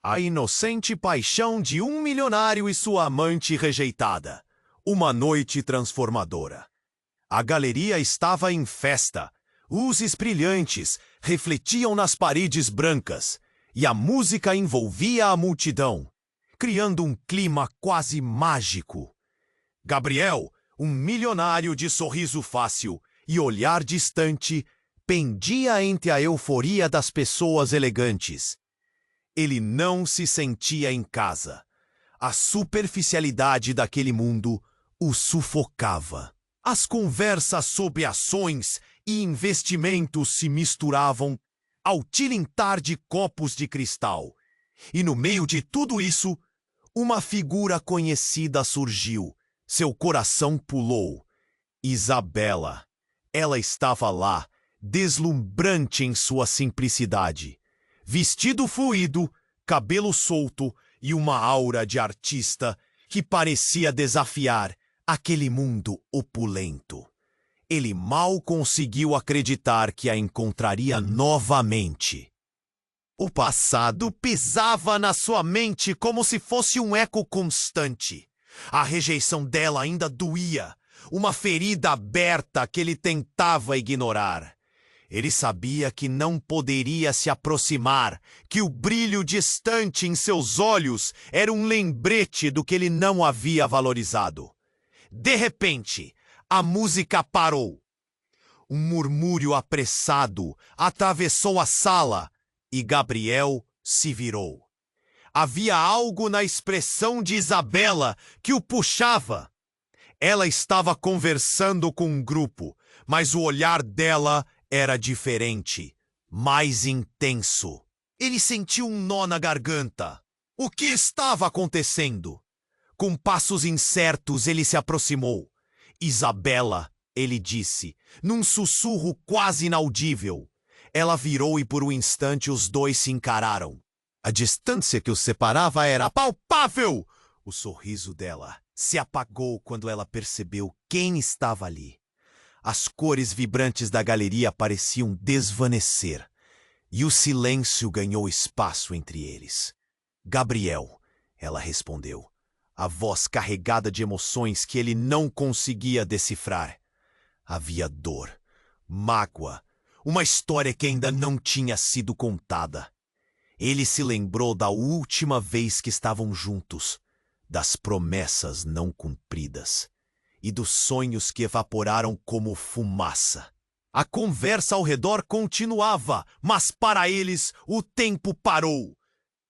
A inocente paixão de um milionário e sua amante rejeitada. Uma noite transformadora. A galeria estava em festa. Luzes brilhantes refletiam nas paredes brancas e a música envolvia a multidão, criando um clima quase mágico. Gabriel, um milionário de sorriso fácil e olhar distante, pendia entre a euforia das pessoas elegantes. Ele não se sentia em casa. A superficialidade daquele mundo o sufocava. As conversas sobre ações e investimentos se misturavam ao tilintar de copos de cristal. E no meio de tudo isso, uma figura conhecida surgiu. Seu coração pulou. Isabela. Ela estava lá, deslumbrante em sua simplicidade. Vestido fluido, cabelo solto e uma aura de artista que parecia desafiar aquele mundo opulento. Ele mal conseguiu acreditar que a encontraria novamente. O passado pesava na sua mente como se fosse um eco constante. A rejeição dela ainda doía, uma ferida aberta que ele tentava ignorar. Ele sabia que não poderia se aproximar, que o brilho distante em seus olhos era um lembrete do que ele não havia valorizado. De repente, a música parou. Um murmúrio apressado atravessou a sala e Gabriel se virou. Havia algo na expressão de Isabela que o puxava. Ela estava conversando com um grupo, mas o olhar dela era diferente, mais intenso. Ele sentiu um nó na garganta. O que estava acontecendo? Com passos incertos, ele se aproximou. Isabela, ele disse, num sussurro quase inaudível. Ela virou e por um instante os dois se encararam. A distância que os separava era palpável! O sorriso dela se apagou quando ela percebeu quem estava ali. As cores vibrantes da galeria pareciam desvanecer, e o silêncio ganhou espaço entre eles. Gabriel, ela respondeu, a voz carregada de emoções que ele não conseguia decifrar. Havia dor, mágoa, uma história que ainda não tinha sido contada. Ele se lembrou da última vez que estavam juntos, das promessas não cumpridas e dos sonhos que evaporaram como fumaça. A conversa ao redor continuava, mas para eles o tempo parou.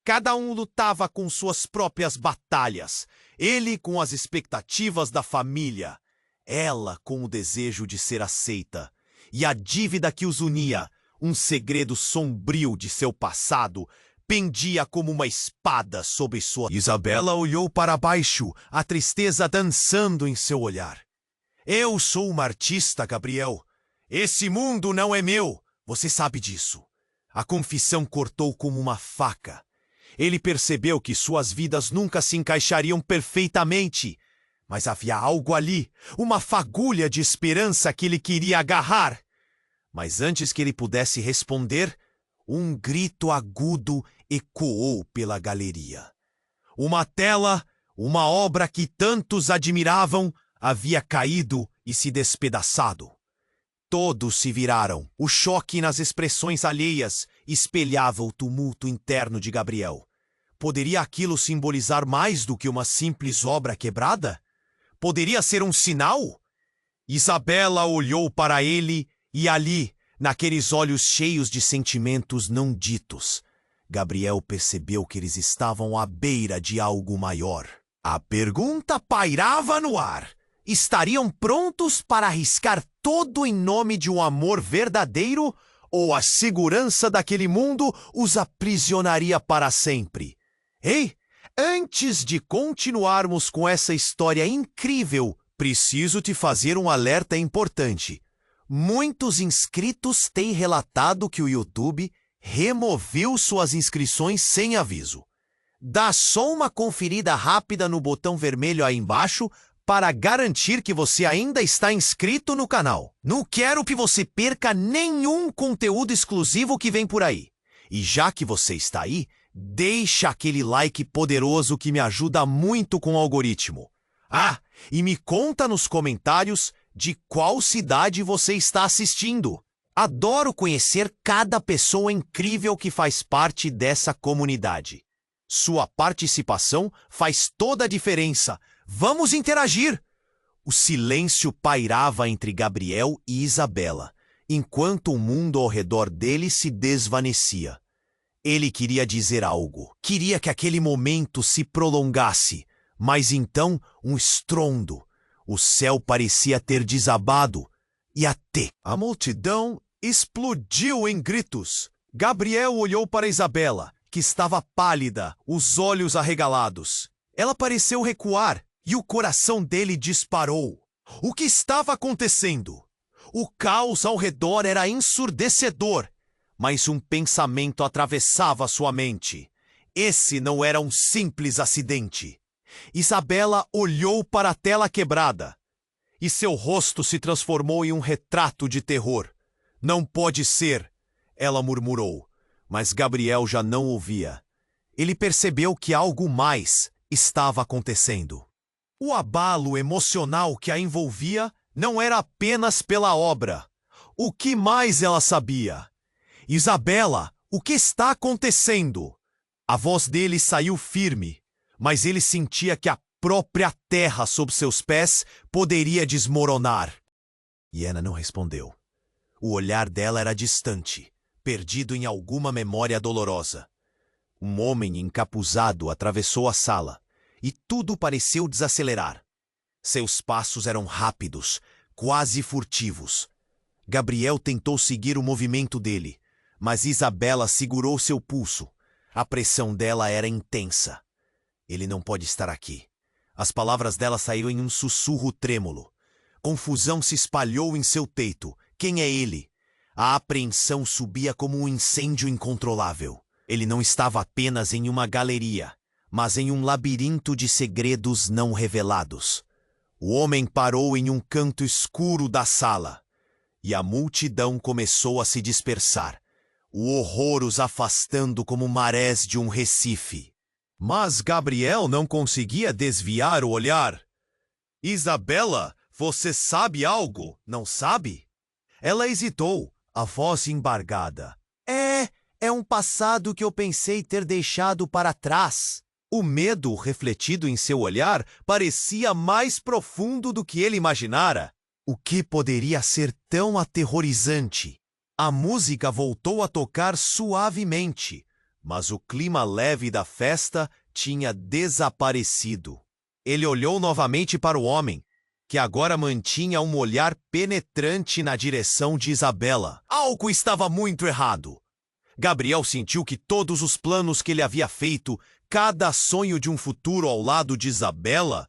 Cada um lutava com suas próprias batalhas, ele com as expectativas da família, ela com o desejo de ser aceita, e a dívida que os unia, um segredo sombrio de seu passado, pendia como uma espada sobre sua... Isabela olhou para baixo, a tristeza dançando em seu olhar. Eu sou uma artista, Gabriel. Esse mundo não é meu, você sabe disso. A confissão cortou como uma faca. Ele percebeu que suas vidas nunca se encaixariam perfeitamente, mas havia algo ali, uma fagulha de esperança que ele queria agarrar. Mas antes que ele pudesse responder, um grito agudo ecoou pela galeria. Uma tela, uma obra que tantos admiravam, havia caído e se despedaçado. Todos se viraram. O choque nas expressões alheias espelhava o tumulto interno de Gabriel. Poderia aquilo simbolizar mais do que uma simples obra quebrada? Poderia ser um sinal? Isabela olhou para ele e ali, naqueles olhos cheios de sentimentos não ditos, Gabriel percebeu que eles estavam à beira de algo maior. A pergunta pairava no ar. Estariam prontos para arriscar todo em nome de um amor verdadeiro ou a segurança daquele mundo os aprisionaria para sempre? Ei, antes de continuarmos com essa história incrível, preciso te fazer um alerta importante. Muitos inscritos têm relatado que o YouTube removeu suas inscrições sem aviso. Dá só uma conferida rápida no botão vermelho aí embaixo para garantir que você ainda está inscrito no canal. Não quero que você perca nenhum conteúdo exclusivo que vem por aí. E já que você está aí, deixa aquele like poderoso que me ajuda muito com o algoritmo. Ah, e me conta nos comentários de qual cidade você está assistindo. Adoro conhecer cada pessoa incrível que faz parte dessa comunidade. Sua participação faz toda a diferença. Vamos interagir! O silêncio pairava entre Gabriel e Isabela, enquanto o mundo ao redor dele se desvanecia. Ele queria dizer algo, queria que aquele momento se prolongasse, mas então um estrondo. O céu parecia ter desabado e até a multidão explodiu em gritos. Gabriel olhou para Isabela, que estava pálida, os olhos arregalados. Ela pareceu recuar e o coração dele disparou. O que estava acontecendo? O caos ao redor era ensurdecedor, mas um pensamento atravessava sua mente. Esse não era um simples acidente. Isabela olhou para a tela quebrada e seu rosto se transformou em um retrato de terror. Não pode ser, ela murmurou, mas Gabriel já não ouvia. Ele percebeu que algo mais estava acontecendo. O abalo emocional que a envolvia não era apenas pela obra. O que mais ela sabia? Isabela, o que está acontecendo? A voz dele saiu firme, mas ele sentia que a própria terra sob seus pés poderia desmoronar. E Ana não respondeu. O olhar dela era distante, perdido em alguma memória dolorosa. Um homem encapuzado atravessou a sala, e tudo pareceu desacelerar. Seus passos eram rápidos, quase furtivos. Gabriel tentou seguir o movimento dele, mas Isabela segurou seu pulso. A pressão dela era intensa. Ele não pode estar aqui. As palavras dela saíram em um sussurro trêmulo. Confusão se espalhou em seu peito. Quem é ele? A apreensão subia como um incêndio incontrolável. Ele não estava apenas em uma galeria, mas em um labirinto de segredos não revelados. O homem parou em um canto escuro da sala, e a multidão começou a se dispersar, o horror os afastando como marés de um recife. Mas Gabriel não conseguia desviar o olhar. Isabela, você sabe algo, não sabe? Ela hesitou, a voz embargada. É um passado que eu pensei ter deixado para trás. O medo refletido em seu olhar parecia mais profundo do que ele imaginara. O que poderia ser tão aterrorizante? A música voltou a tocar suavemente, mas o clima leve da festa tinha desaparecido. Ele olhou novamente para o homem, que agora mantinha um olhar penetrante na direção de Isabela. Algo estava muito errado. Gabriel sentiu que todos os planos que ele havia feito, cada sonho de um futuro ao lado de Isabela,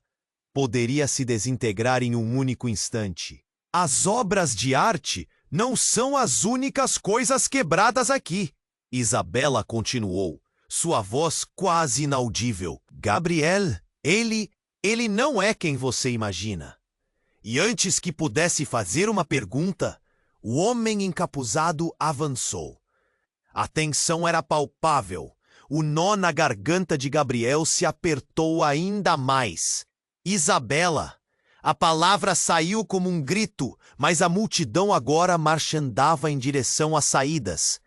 poderia se desintegrar em um único instante. As obras de arte não são as únicas coisas quebradas aqui. Isabela continuou, sua voz quase inaudível. Gabriel, ele não é quem você imagina. E antes que pudesse fazer uma pergunta, o homem encapuzado avançou. A tensão era palpável. O nó na garganta de Gabriel se apertou ainda mais. Isabela! A palavra saiu como um grito, mas a multidão agora marchandava em direção às saídas.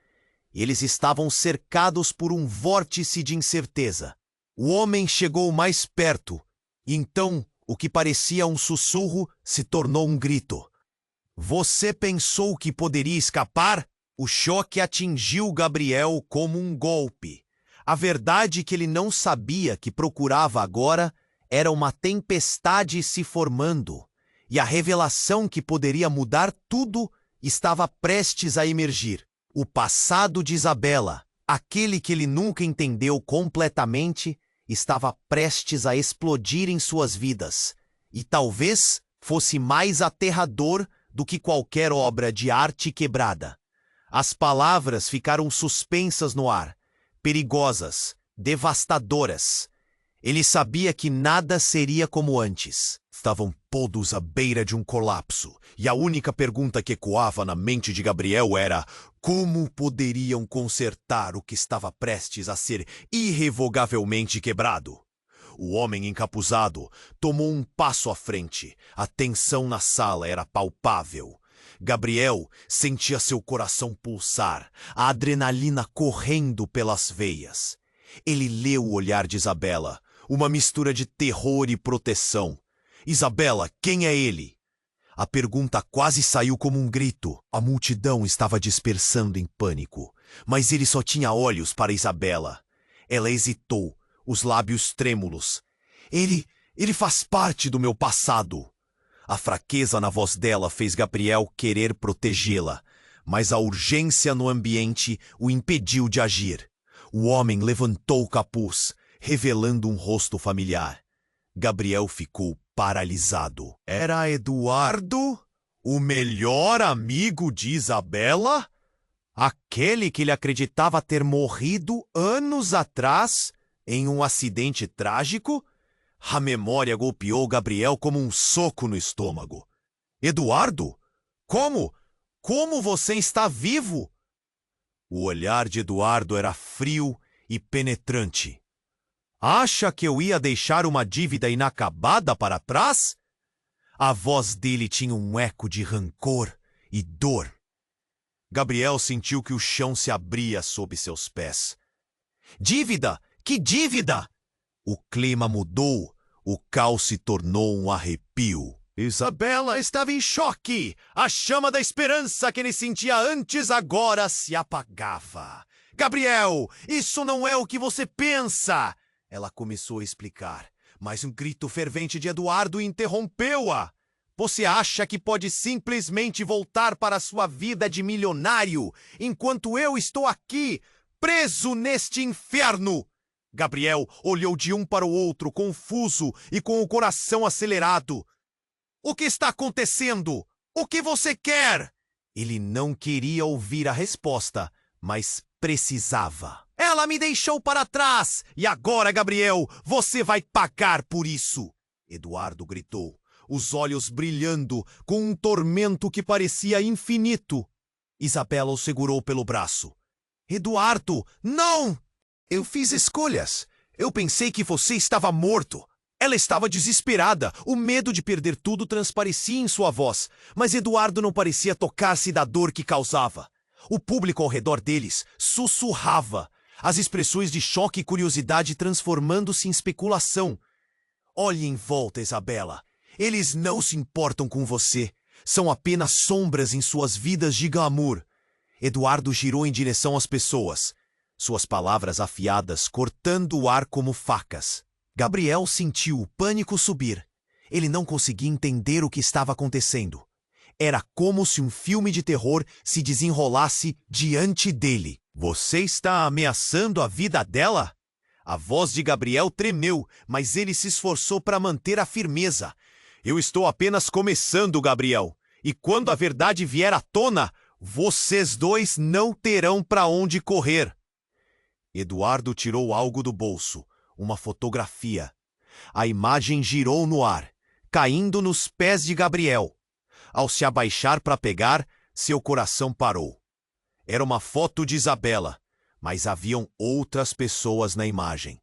Eles estavam cercados por um vórtice de incerteza. O homem chegou mais perto, e então o que parecia um sussurro se tornou um grito. Você pensou que poderia escapar? O choque atingiu Gabriel como um golpe. A verdade que ele não sabia que procurava agora era uma tempestade se formando, e a revelação que poderia mudar tudo estava prestes a emergir. O passado de Isabela, aquele que ele nunca entendeu completamente, estava prestes a explodir em suas vidas, e talvez fosse mais aterrador do que qualquer obra de arte quebrada. As palavras ficaram suspensas no ar, perigosas, devastadoras. Ele sabia que nada seria como antes. Estavam todos à beira de um colapso, e a única pergunta que ecoava na mente de Gabriel era: como poderiam consertar o que estava prestes a ser irrevogavelmente quebrado? O homem encapuzado tomou um passo à frente. A tensão na sala era palpável. Gabriel sentia seu coração pulsar, a adrenalina correndo pelas veias. Ele leu o olhar de Isabela, uma mistura de terror e proteção. Isabela, quem é ele? A pergunta quase saiu como um grito. A multidão estava dispersando em pânico, mas ele só tinha olhos para Isabela. Ela hesitou, os lábios trêmulos. Ele faz parte do meu passado. A fraqueza na voz dela fez Gabriel querer protegê-la, mas a urgência no ambiente o impediu de agir. O homem levantou o capuz, revelando um rosto familiar. Gabriel ficou paralisado. Era Eduardo? O melhor amigo de Isabela? Aquele que ele acreditava ter morrido anos atrás em um acidente trágico? A memória golpeou Gabriel como um soco no estômago. Eduardo? Como? Como você está vivo? O olhar de Eduardo era frio e penetrante. Acha que eu ia deixar uma dívida inacabada para trás? A voz dele tinha um eco de rancor e dor. Gabriel sentiu que o chão se abria sob seus pés. Dívida? Que dívida? O clima mudou. O caos se tornou um arrepio. Isabela estava em choque. A chama da esperança que ele sentia antes agora se apagava. Gabriel, isso não é o que você pensa! Ela começou a explicar, mas um grito fervente de Eduardo interrompeu-a. Você acha que pode simplesmente voltar para sua vida de milionário, enquanto eu estou aqui, preso neste inferno? Gabriel olhou de um para o outro, confuso e com o coração acelerado. O que está acontecendo? O que você quer? Ele não queria ouvir a resposta, mas precisava. Ela me deixou para trás, e agora, Gabriel, você vai pagar por isso! Eduardo gritou, os olhos brilhando com um tormento que parecia infinito. Isabela o segurou pelo braço. Eduardo, não! Eu fiz escolhas. Eu pensei que você estava morto. Ela estava desesperada. O medo de perder tudo transparecia em sua voz, mas Eduardo não parecia tocar-se da dor que causava. O público ao redor deles sussurrava, as expressões de choque e curiosidade transformando-se em especulação. Olhe em volta, Isabela. Eles não se importam com você. São apenas sombras em suas vidas de glamour. Eduardo girou em direção às pessoas, suas palavras afiadas cortando o ar como facas. Gabriel sentiu o pânico subir. Ele não conseguia entender o que estava acontecendo. Era como se um filme de terror se desenrolasse diante dele. Você está ameaçando a vida dela? A voz de Gabriel tremeu, mas ele se esforçou para manter a firmeza. Eu estou apenas começando, Gabriel. E quando a verdade vier à tona, vocês dois não terão para onde correr. Eduardo tirou algo do bolso, uma fotografia. A imagem girou no ar, caindo nos pés de Gabriel. Ao se abaixar para pegar, seu coração parou. Era uma foto de Isabela, mas haviam outras pessoas na imagem.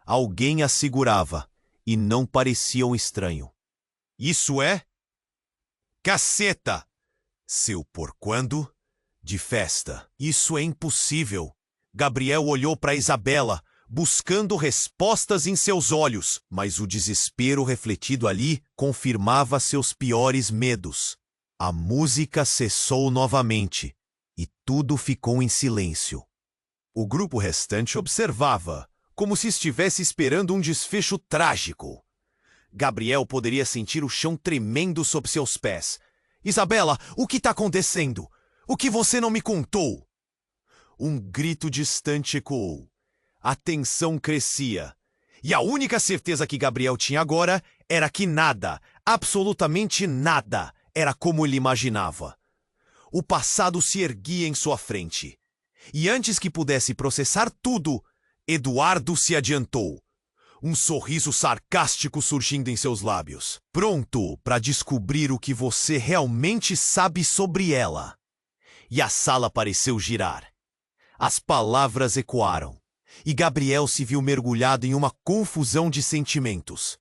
Alguém a segurava e não parecia um estranho. Isso é? Caceta! Seu porquando? De festa. Isso é impossível. Gabriel olhou para Isabela, buscando respostas em seus olhos, mas o desespero refletido ali confirmava seus piores medos. A música cessou novamente e tudo ficou em silêncio. O grupo restante observava, como se estivesse esperando um desfecho trágico. Gabriel poderia sentir o chão tremendo sob seus pés. Isabela, o que está acontecendo? O que você não me contou? Um grito distante ecoou. A tensão crescia. E a única certeza que Gabriel tinha agora era que nada, absolutamente nada, era como ele imaginava. O passado se erguia em sua frente. E antes que pudesse processar tudo, Eduardo se adiantou. um sorriso sarcástico surgindo em seus lábios. Pronto para descobrir o que você realmente sabe sobre ela. E a sala pareceu girar. As palavras ecoaram, e Gabriel se viu mergulhado em uma confusão de sentimentos.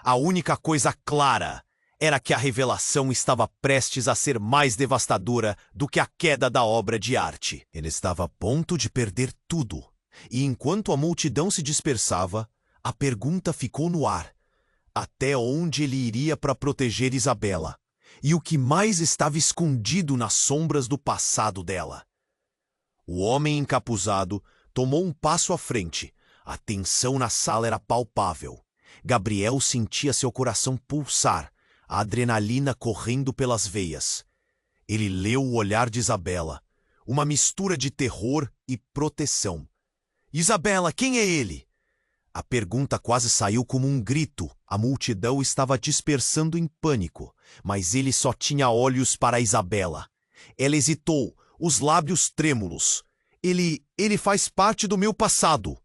A única coisa clara era que a revelação estava prestes a ser mais devastadora do que a queda da obra de arte. Ele estava a ponto de perder tudo, e enquanto a multidão se dispersava, a pergunta ficou no ar. Até onde ele iria para proteger Isabela? E o que mais estava escondido nas sombras do passado dela? O homem encapuzado tomou um passo à frente. A tensão na sala era palpável. Gabriel sentia seu coração pulsar, a adrenalina correndo pelas veias. Ele leu o olhar de Isabela, uma mistura de terror e proteção. Isabela, quem é ele? A pergunta quase saiu como um grito. A multidão estava dispersando em pânico, mas ele só tinha olhos para Isabela. Ela hesitou, os lábios trêmulos. Ele faz parte do meu passado.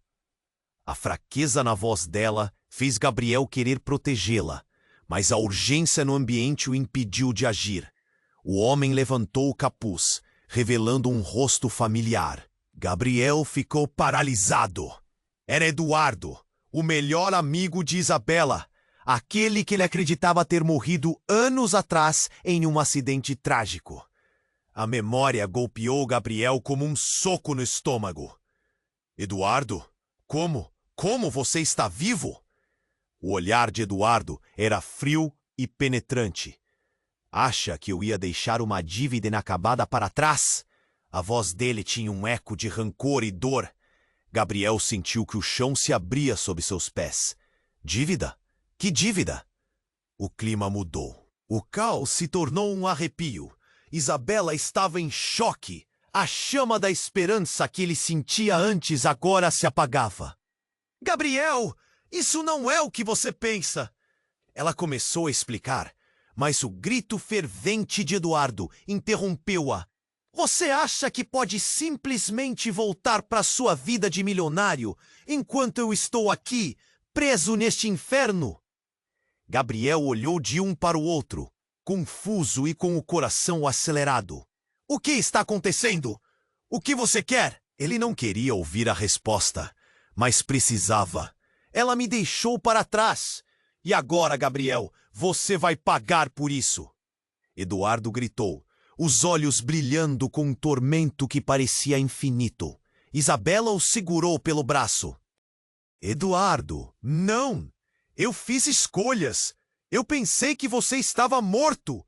A fraqueza na voz dela fez Gabriel querer protegê-la, mas a urgência no ambiente o impediu de agir. O homem levantou o capuz, revelando um rosto familiar. Gabriel ficou paralisado. Era Eduardo, o melhor amigo de Isabela, aquele que ele acreditava ter morrido anos atrás em um acidente trágico. A memória golpeou Gabriel como um soco no estômago. Eduardo, como você está vivo? O olhar de Eduardo era frio e penetrante. Acha que eu ia deixar uma dívida inacabada para trás? A voz dele tinha um eco de rancor e dor. Gabriel sentiu que o chão se abria sob seus pés. Dívida? Que dívida? O clima mudou. O caos se tornou um arrepio. Isabela estava em choque. A chama da esperança que ele sentia antes agora se apagava. Gabriel, isso não é o que você pensa. Ela começou a explicar, mas o grito fervente de Eduardo interrompeu-a. Você acha que pode simplesmente voltar para sua vida de milionário enquanto eu estou aqui, preso neste inferno? Gabriel olhou de um para o outro, confuso e com o coração acelerado. O que está acontecendo? O que você quer? Ele não queria ouvir a resposta, mas precisava. Ela me deixou para trás. E agora, Gabriel, você vai pagar por isso. Eduardo gritou, os olhos brilhando com um tormento que parecia infinito. Isabela o segurou pelo braço. Eduardo, não! Eu fiz escolhas. Eu pensei que você estava morto.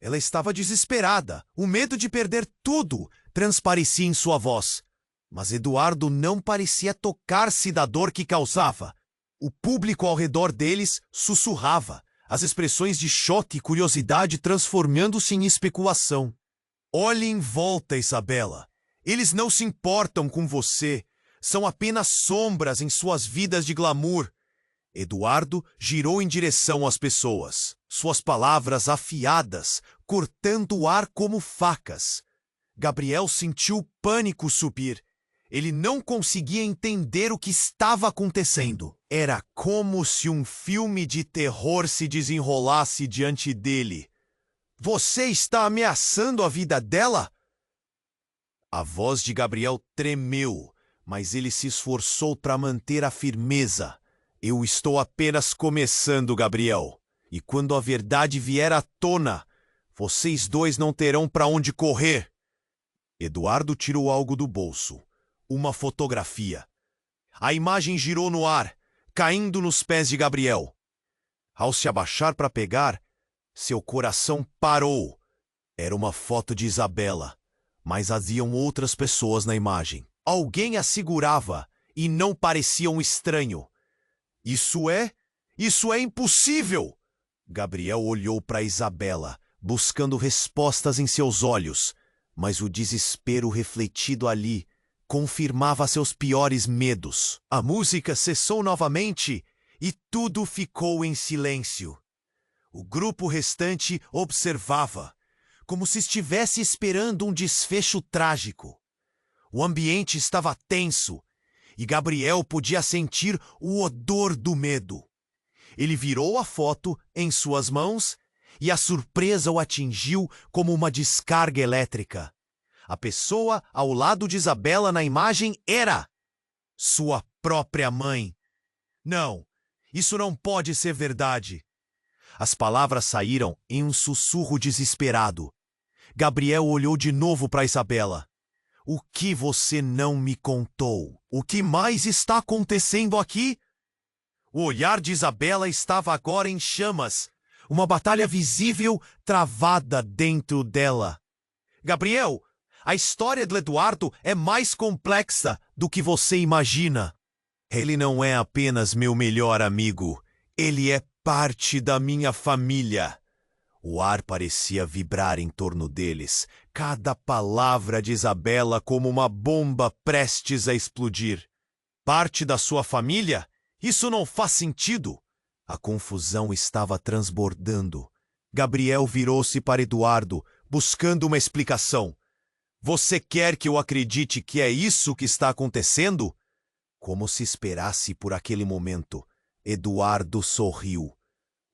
Ela estava desesperada. O medo de perder tudo transparecia em sua voz. Mas Eduardo não parecia tocar-se da dor que causava. O público ao redor deles sussurrava, as expressões de choque e curiosidade transformando-se em especulação. Olhe em volta, Isabela. Eles não se importam com você. São apenas sombras em suas vidas de glamour. Eduardo girou em direção às pessoas, suas palavras afiadas, cortando o ar como facas. Gabriel sentiu pânico subir. Ele não conseguia entender o que estava acontecendo. Era como se um filme de terror se desenrolasse diante dele. Você está ameaçando a vida dela? A voz de Gabriel tremeu, mas ele se esforçou para manter a firmeza. Eu estou apenas começando, Gabriel. E quando a verdade vier à tona, vocês dois não terão para onde correr. Eduardo tirou algo do bolso. Uma fotografia. A imagem girou no ar, caindo nos pés de Gabriel. Ao se abaixar para pegar, seu coração parou. Era uma foto de Isabela, mas haviam outras pessoas na imagem. Alguém a segurava e não parecia um estranho. Isso é impossível! Gabriel olhou para Isabela, buscando respostas em seus olhos, mas o desespero refletido ali confirmava seus piores medos. A música cessou novamente e tudo ficou em silêncio. O grupo restante observava, como se estivesse esperando um desfecho trágico. O ambiente estava tenso e Gabriel podia sentir o odor do medo. Ele virou a foto em suas mãos e a surpresa o atingiu como uma descarga elétrica. A pessoa ao lado de Isabela na imagem era sua própria mãe. Não, isso não pode ser verdade. As palavras saíram em um sussurro desesperado. Gabriel olhou de novo para Isabela. O que você não me contou? O que mais está acontecendo aqui? O olhar de Isabela estava agora em chamas. Uma batalha visível travada dentro dela. Gabriel, a história do Eduardo é mais complexa do que você imagina. Ele não é apenas meu melhor amigo. Ele é parte da minha família. O ar parecia vibrar em torno deles, cada palavra de Isabela como uma bomba prestes a explodir. Parte da sua família? Isso não faz sentido. A confusão estava transbordando. Gabriel virou-se para Eduardo, buscando uma explicação. Você quer que eu acredite que é isso que está acontecendo? Como se esperasse por aquele momento, Eduardo sorriu.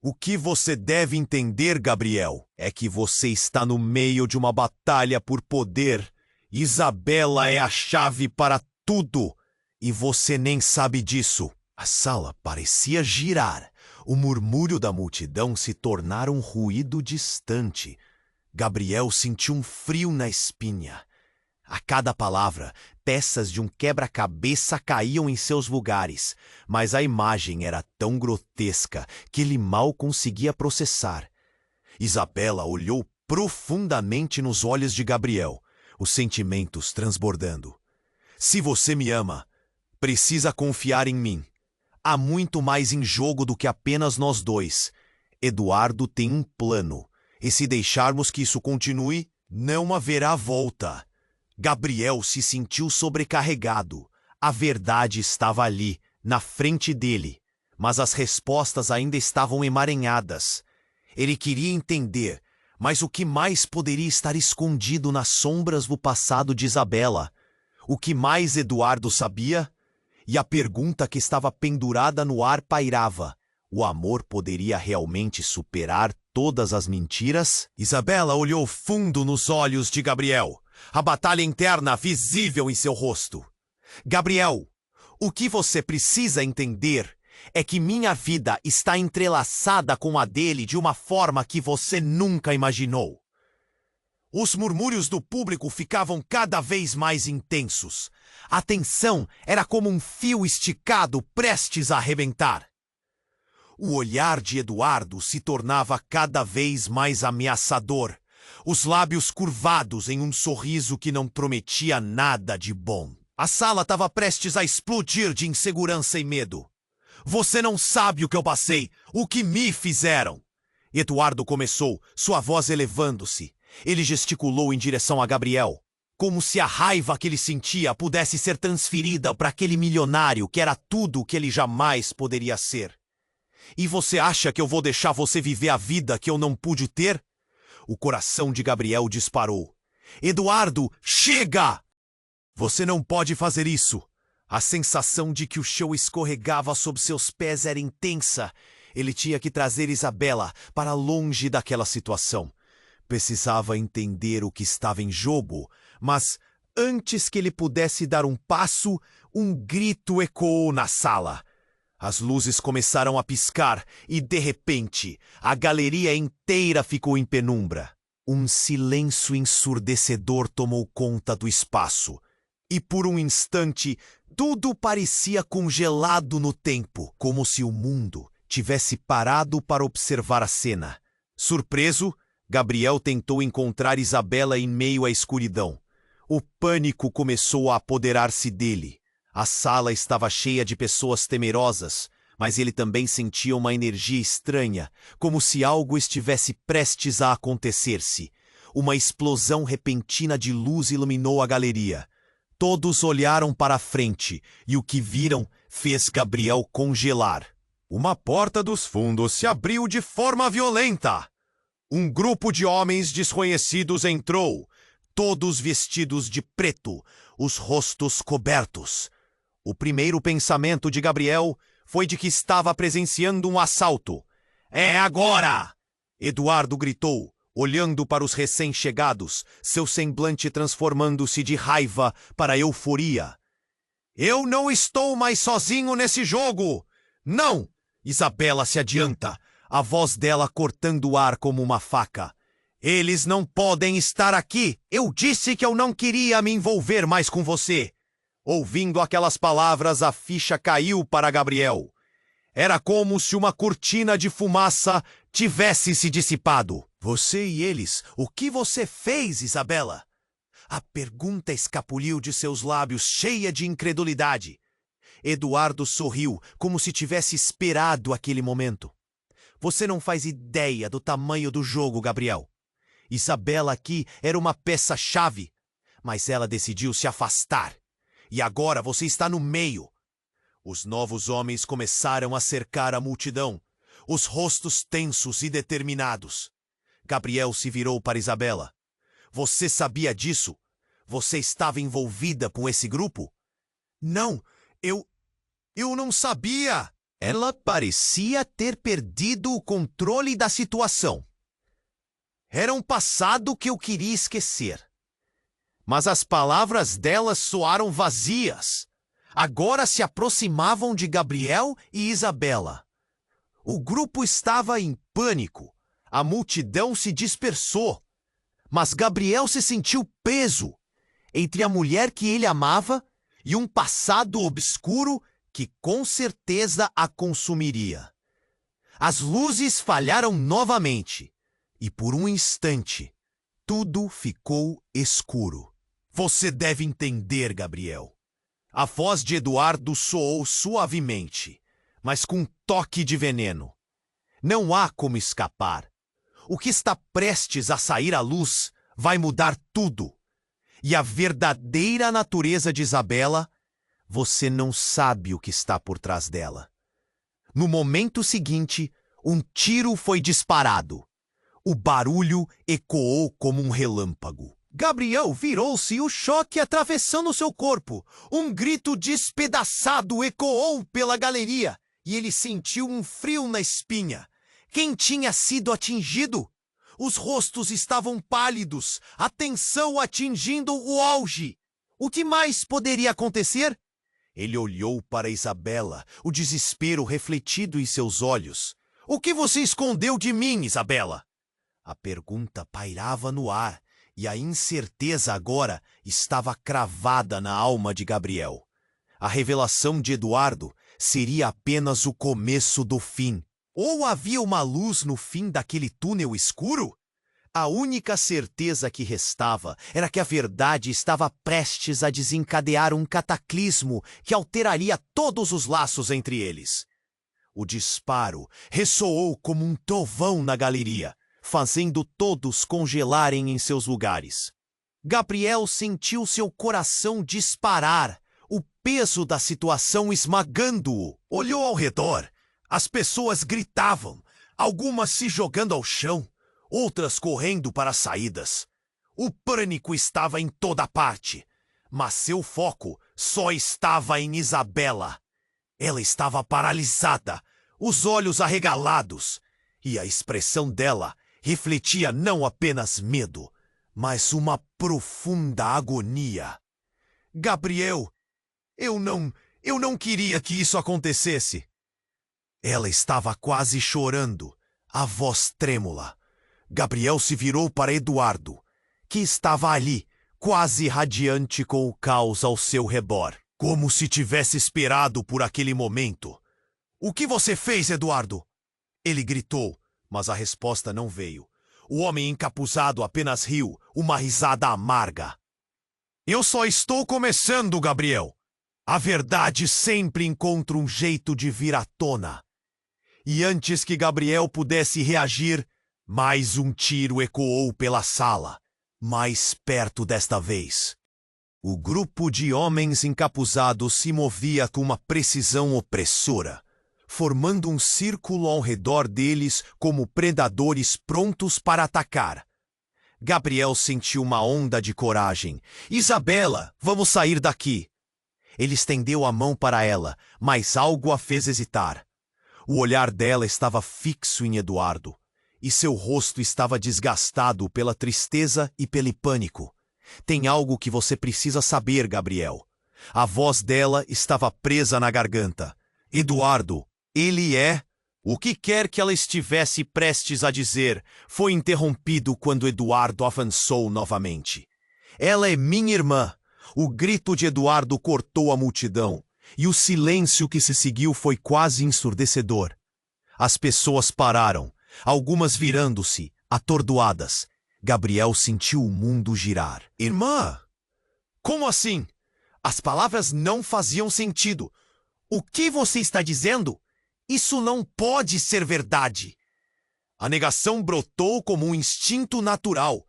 O que você deve entender, Gabriel, é que você está no meio de uma batalha por poder. Isabela é a chave para tudo, e você nem sabe disso. A sala parecia girar. O murmúrio da multidão se tornara um ruído distante. Gabriel sentiu um frio na espinha. A cada palavra, peças de um quebra-cabeça caíam em seus lugares, mas a imagem era tão grotesca que ele mal conseguia processar. Isabela olhou profundamente nos olhos de Gabriel, os sentimentos transbordando. Se você me ama, precisa confiar em mim. Há muito mais em jogo do que apenas nós dois. Eduardo tem um plano, e se deixarmos que isso continue, não haverá volta. Gabriel se sentiu sobrecarregado. A verdade estava ali, na frente dele, mas as respostas ainda estavam emaranhadas. Ele queria entender, mas o que mais poderia estar escondido nas sombras do passado de Isabela? O que mais Eduardo sabia? E a pergunta que estava pendurada no ar pairava: o amor poderia realmente superar todas as mentiras? Isabela olhou fundo nos olhos de Gabriel, a batalha interna visível em seu rosto. Gabriel, o que você precisa entender é que minha vida está entrelaçada com a dele de uma forma que você nunca imaginou. Os murmúrios do público ficavam cada vez mais intensos. A tensão era como um fio esticado prestes a arrebentar. O olhar de Eduardo se tornava cada vez mais ameaçador, os lábios curvados em um sorriso que não prometia nada de bom. A sala estava prestes a explodir de insegurança e medo. Você não sabe o que eu passei, o que me fizeram. Eduardo começou, sua voz elevando-se. Ele gesticulou em direção a Gabriel, como se a raiva que ele sentia pudesse ser transferida para aquele milionário que era tudo o que ele jamais poderia ser. E você acha que eu vou deixar você viver a vida que eu não pude ter? O coração de Gabriel disparou. Eduardo, chega! Você não pode fazer isso. A sensação de que o chão escorregava sob seus pés era intensa. Ele tinha que trazer Isabela para longe daquela situação. Precisava entender o que estava em jogo, mas antes que ele pudesse dar um passo, um grito ecoou na sala. As luzes começaram a piscar e, de repente, a galeria inteira ficou em penumbra. Um silêncio ensurdecedor tomou conta do espaço. E por um instante, tudo parecia congelado no tempo, como se o mundo tivesse parado para observar a cena. Surpreso, Gabriel tentou encontrar Isabela em meio à escuridão. O pânico começou a apoderar-se dele. A sala estava cheia de pessoas temerosas, mas ele também sentia uma energia estranha, como se algo estivesse prestes a acontecer-se. Uma explosão repentina de luz iluminou a galeria. Todos olharam para a frente, e o que viram fez Gabriel congelar. Uma porta dos fundos se abriu de forma violenta. Um grupo de homens desconhecidos entrou, todos vestidos de preto, os rostos cobertos. O primeiro pensamento de Gabriel foi de que estava presenciando um assalto. É agora! Eduardo gritou, olhando para os recém-chegados, seu semblante transformando-se de raiva para euforia. Eu não estou mais sozinho nesse jogo! Não! Isabela se adianta, a voz dela cortando o ar como uma faca. Eles não podem estar aqui! Eu disse que eu não queria me envolver mais com você! Ouvindo aquelas palavras, a ficha caiu para Gabriel. Era como se uma cortina de fumaça tivesse se dissipado. Você e eles, o que você fez, Isabela? A pergunta escapuliu de seus lábios, cheia de incredulidade. Eduardo sorriu, como se tivesse esperado aquele momento. Você não faz ideia do tamanho do jogo, Gabriel. Isabela aqui era uma peça-chave, mas ela decidiu se afastar. E agora você está no meio. Os novos homens começaram a cercar a multidão, os rostos tensos e determinados. Gabriel se virou para Isabela. Você sabia disso? Você estava envolvida com esse grupo? Não, eu não sabia. Ela parecia ter perdido o controle da situação. Era um passado que eu queria esquecer. Mas as palavras dela soaram vazias. Agora se aproximavam de Gabriel e Isabela. O grupo estava em pânico. A multidão se dispersou. Mas Gabriel se sentiu preso entre a mulher que ele amava e um passado obscuro que com certeza a consumiria. As luzes falharam novamente e por um instante tudo ficou escuro. Você deve entender, Gabriel. A voz de Eduardo soou suavemente, mas com um toque de veneno. Não há como escapar. O que está prestes a sair à luz vai mudar tudo. E a verdadeira natureza de Isabela, você não sabe o que está por trás dela. No momento seguinte, um tiro foi disparado. O barulho ecoou como um relâmpago. Gabriel virou-se e o choque atravessando seu corpo. Um grito despedaçado ecoou pela galeria e ele sentiu um frio na espinha. Quem tinha sido atingido? Os rostos estavam pálidos, a tensão atingindo o auge. O que mais poderia acontecer? Ele olhou para Isabela, o desespero refletido em seus olhos. O que você escondeu de mim, Isabela? A pergunta pairava no ar. E a incerteza agora estava cravada na alma de Gabriel. A revelação de Eduardo seria apenas o começo do fim. Ou havia uma luz no fim daquele túnel escuro? A única certeza que restava era que a verdade estava prestes a desencadear um cataclismo que alteraria todos os laços entre eles. O disparo ressoou como um trovão na galeria, fazendo todos congelarem em seus lugares. Gabriel sentiu seu coração disparar, o peso da situação esmagando-o. Olhou ao redor. As pessoas gritavam, algumas se jogando ao chão, outras correndo para as saídas. O pânico estava em toda parte, mas seu foco só estava em Isabela. Ela estava paralisada, os olhos arregalados, e a expressão dela refletia não apenas medo, mas uma profunda agonia. Gabriel, eu não queria que isso acontecesse. Ela estava quase chorando, a voz trêmula. Gabriel se virou para Eduardo, que estava ali, quase radiante com o caos ao seu redor, como se tivesse esperado por aquele momento. O que você fez, Eduardo? Ele gritou. Mas a resposta não veio. O homem encapuzado apenas riu, uma risada amarga. Eu só estou começando, Gabriel. A verdade sempre encontra um jeito de vir à tona. E antes que Gabriel pudesse reagir, mais um tiro ecoou pela sala, mais perto desta vez. O grupo de homens encapuzados se movia com uma precisão opressora, formando um círculo ao redor deles como predadores prontos para atacar. Gabriel sentiu uma onda de coragem. Isabela, vamos sair daqui. Ele estendeu a mão para ela, mas algo a fez hesitar. O olhar dela estava fixo em Eduardo, e seu rosto estava desgastado pela tristeza e pelo pânico. Tem algo que você precisa saber, Gabriel. A voz dela estava presa na garganta. Eduardo, ele é... O que quer que ela estivesse prestes a dizer foi interrompido quando Eduardo avançou novamente. Ela é minha irmã. O grito de Eduardo cortou a multidão, e o silêncio que se seguiu foi quase ensurdecedor. As pessoas pararam, algumas virando-se, atordoadas. Gabriel sentiu o mundo girar. Irmã! Como assim? As palavras não faziam sentido. O que você está dizendo? Isso não pode ser verdade. A negação brotou como um instinto natural.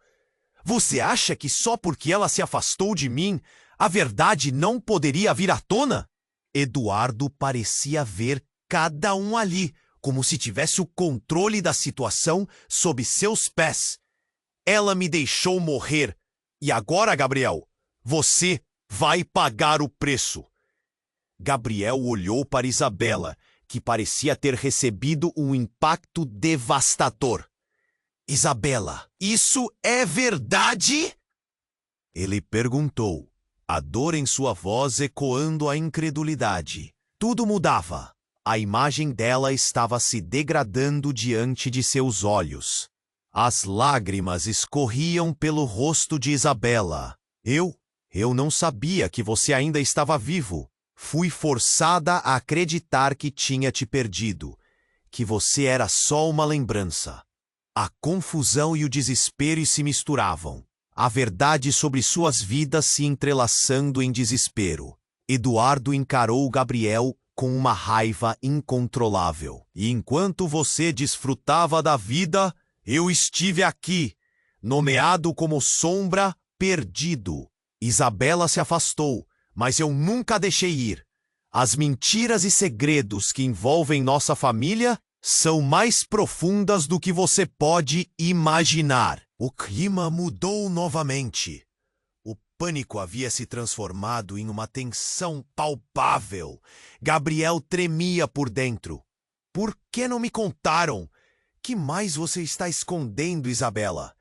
Você acha que só porque ela se afastou de mim, a verdade não poderia vir à tona? Eduardo parecia ver cada um ali, como se tivesse o controle da situação sob seus pés. Ela me deixou morrer. E agora, Gabriel, você vai pagar o preço. Gabriel olhou para Isabela, que parecia ter recebido um impacto devastador. Isabela, isso é verdade? Ele perguntou, a dor em sua voz ecoando a incredulidade. Tudo mudava. A imagem dela estava se degradando diante de seus olhos. As lágrimas escorriam pelo rosto de Isabela. Eu não sabia que você ainda estava vivo. Fui forçada a acreditar que tinha te perdido, que você era só uma lembrança. A confusão e o desespero se misturavam. A verdade sobre suas vidas se entrelaçando em desespero. Eduardo encarou Gabriel com uma raiva incontrolável. E enquanto você desfrutava da vida, eu estive aqui, nomeado como sombra, perdido. Isabela se afastou, mas eu nunca a deixei ir. As mentiras e segredos que envolvem nossa família são mais profundas do que você pode imaginar. O clima mudou novamente. O pânico havia se transformado em uma tensão palpável. Gabriel tremia por dentro. Por que não me contaram? Que mais você está escondendo, Isabela?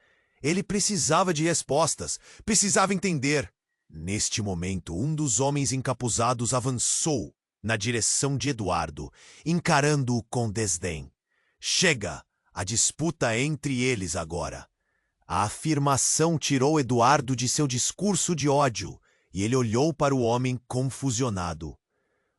Ele precisava de respostas, precisava entender. Neste momento, um dos homens encapuzados avançou na direção de Eduardo, encarando-o com desdém. Chega! A disputa é entre eles agora. A afirmação tirou Eduardo de seu discurso de ódio, e ele olhou para o homem confusionado.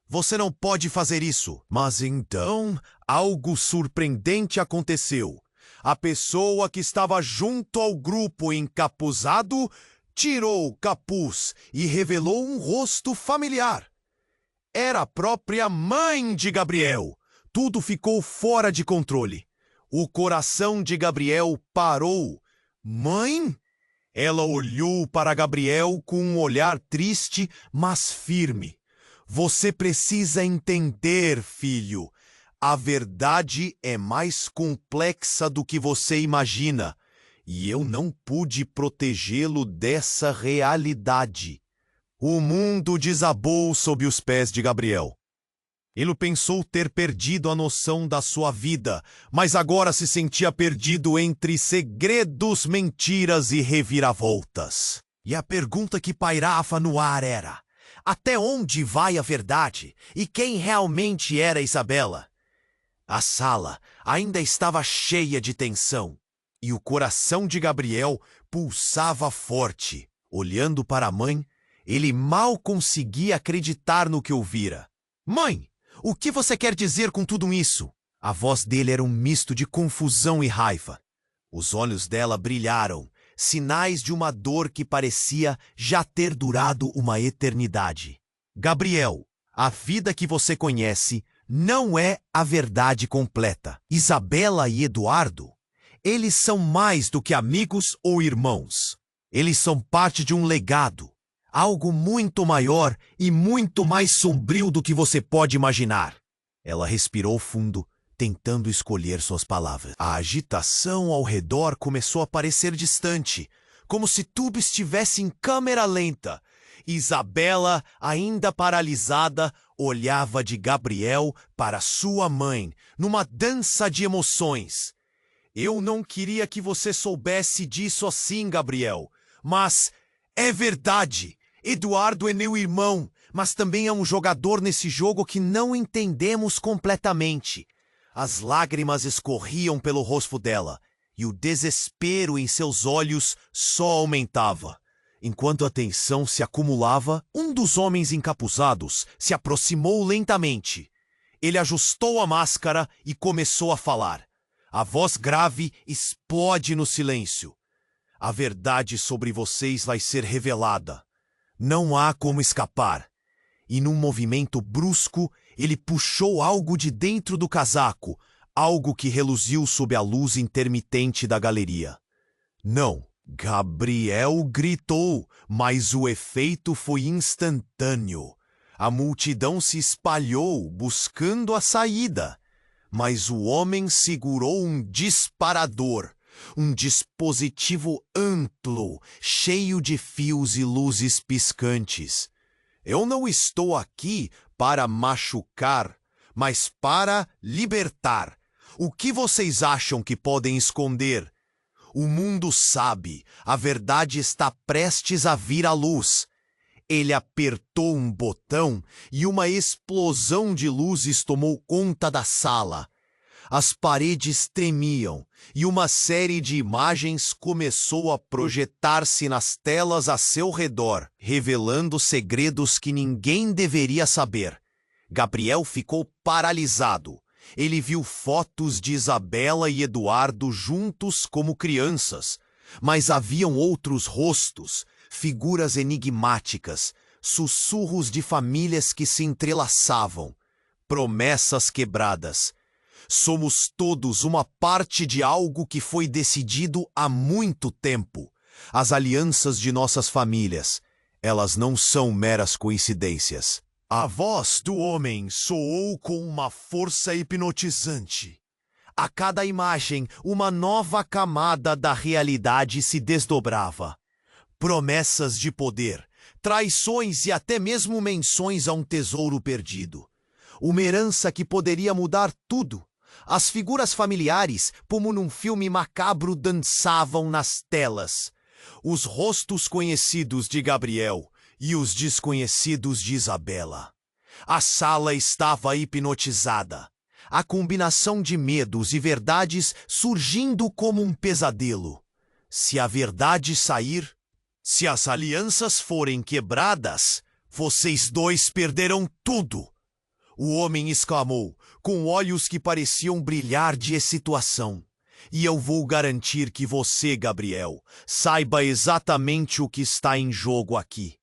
Você não pode fazer isso. Mas então, algo surpreendente aconteceu. A pessoa que estava junto ao grupo encapuzado tirou o capuz e revelou um rosto familiar. Era a própria mãe de Gabriel. Tudo ficou fora de controle. O coração de Gabriel parou. Mãe? Ela olhou para Gabriel com um olhar triste, mas firme. Você precisa entender, filho. A verdade é mais complexa do que você imagina. E eu não pude protegê-lo dessa realidade. O mundo desabou sob os pés de Gabriel. Ele pensou ter perdido a noção da sua vida, mas agora se sentia perdido entre segredos, mentiras e reviravoltas. E a pergunta que pairava no ar era: até onde vai a verdade? E quem realmente era Isabela? A sala ainda estava cheia de tensão, e o coração de Gabriel pulsava forte. Olhando para a mãe, ele mal conseguia acreditar no que ouvira. Mãe, o que você quer dizer com tudo isso? A voz dele era um misto de confusão e raiva. Os olhos dela brilharam, sinais de uma dor que parecia já ter durado uma eternidade. Gabriel, a vida que você conhece não é a verdade completa. Isabela e Eduardo, eles são mais do que amigos ou irmãos. Eles são parte de um legado. Algo muito maior e muito mais sombrio do que você pode imaginar. Ela respirou fundo, tentando escolher suas palavras. A agitação ao redor começou a parecer distante, como se tudo estivesse em câmera lenta. Isabela, ainda paralisada, olhava de Gabriel para sua mãe, numa dança de emoções. Eu não queria que você soubesse disso assim, Gabriel, mas é verdade. Eduardo é meu irmão, mas também é um jogador nesse jogo que não entendemos completamente. As lágrimas escorriam pelo rosto dela, e o desespero em seus olhos só aumentava. Enquanto a tensão se acumulava, um dos homens encapuzados se aproximou lentamente. Ele ajustou a máscara e começou a falar. A voz grave explode no silêncio. A verdade sobre vocês vai ser revelada. Não há como escapar. E num movimento brusco, ele puxou algo de dentro do casaco, algo que reluziu sob a luz intermitente da galeria. Não, Gabriel gritou, mas o efeito foi instantâneo. A multidão se espalhou, buscando a saída. Mas o homem segurou um disparador, um dispositivo amplo, cheio de fios e luzes piscantes. Eu não estou aqui para machucar, mas para libertar. O que vocês acham que podem esconder? O mundo sabe, a verdade está prestes a vir à luz. Ele apertou um botão e uma explosão de luzes tomou conta da sala. As paredes tremiam e uma série de imagens começou a projetar-se nas telas a seu redor, revelando segredos que ninguém deveria saber. Gabriel ficou paralisado. Ele viu fotos de Isabela e Eduardo juntos como crianças, mas haviam outros rostos, figuras enigmáticas, sussurros de famílias que se entrelaçavam, promessas quebradas. Somos todos uma parte de algo que foi decidido há muito tempo. As alianças de nossas famílias, elas não são meras coincidências. A voz do homem soou com uma força hipnotizante. A cada imagem, uma nova camada da realidade se desdobrava. Promessas de poder, traições e até mesmo menções a um tesouro perdido. Uma herança que poderia mudar tudo. As figuras familiares, como num filme macabro, dançavam nas telas. Os rostos conhecidos de Gabriel e os desconhecidos de Isabela. A sala estava hipnotizada. A combinação de medos e verdades surgindo como um pesadelo. Se a verdade sair, se as alianças forem quebradas, vocês dois perderão tudo. O homem exclamou, com olhos que pareciam brilhar de excitação. E eu vou garantir que você, Gabriel, saiba exatamente o que está em jogo aqui.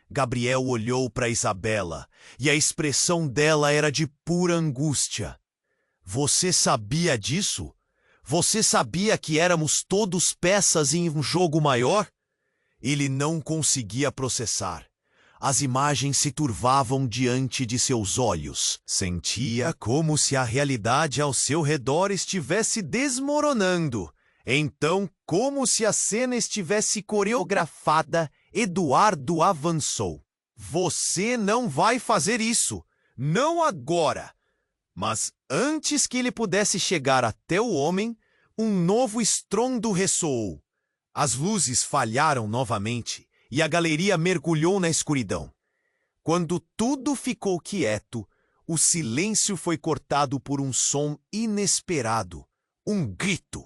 Gabriel olhou para Isabela, e a expressão dela era de pura angústia. Você sabia disso? Você sabia que éramos todos peças em um jogo maior? Ele não conseguia processar. As imagens se turvavam diante de seus olhos. Sentia como se a realidade ao seu redor estivesse desmoronando. Então, como se a cena estivesse coreografada, Eduardo avançou. Você não vai fazer isso. Não agora. Mas antes que ele pudesse chegar até o homem, um novo estrondo ressoou. As luzes falharam novamente e a galeria mergulhou na escuridão. Quando tudo ficou quieto, o silêncio foi cortado por um som inesperado. Um grito.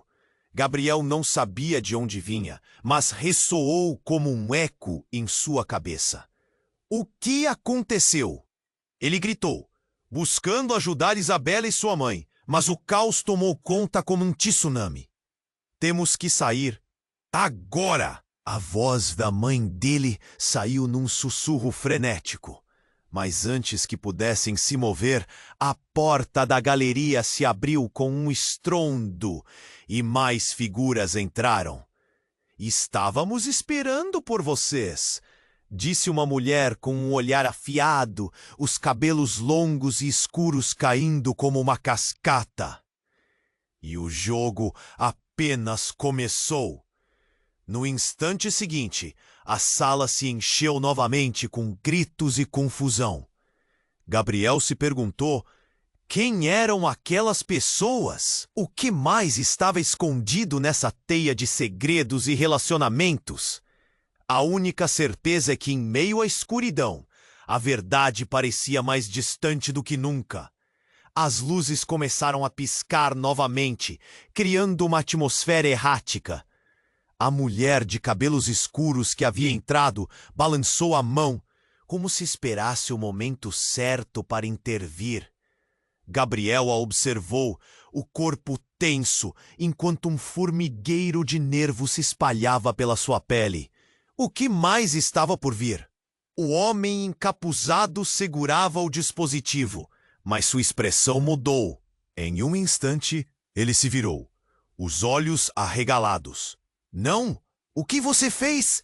Gabriel não sabia de onde vinha, mas ressoou como um eco em sua cabeça. O que aconteceu? Ele gritou, buscando ajudar Isabela e sua mãe, mas o caos tomou conta como um tsunami. Temos que sair. Agora! A voz da mãe dele saiu num sussurro frenético. Mas antes que pudessem se mover, a porta da galeria se abriu com um estrondo e mais figuras entraram. Estávamos esperando por vocês, disse uma mulher com um olhar afiado, os cabelos longos e escuros caindo como uma cascata. E o jogo apenas começou. No instante seguinte, a sala se encheu novamente com gritos e confusão. Gabriel se perguntou: quem eram aquelas pessoas? O que mais estava escondido nessa teia de segredos e relacionamentos? A única certeza é que, em meio à escuridão, a verdade parecia mais distante do que nunca. As luzes começaram a piscar novamente, criando uma atmosfera errática. A mulher de cabelos escuros que havia entrado balançou a mão, como se esperasse o momento certo para intervir. Gabriel a observou, o corpo tenso, enquanto um formigueiro de nervos se espalhava pela sua pele. O que mais estava por vir? O homem encapuzado segurava o dispositivo, mas sua expressão mudou. Em um instante, ele se virou, os olhos arregalados. Não! O que você fez?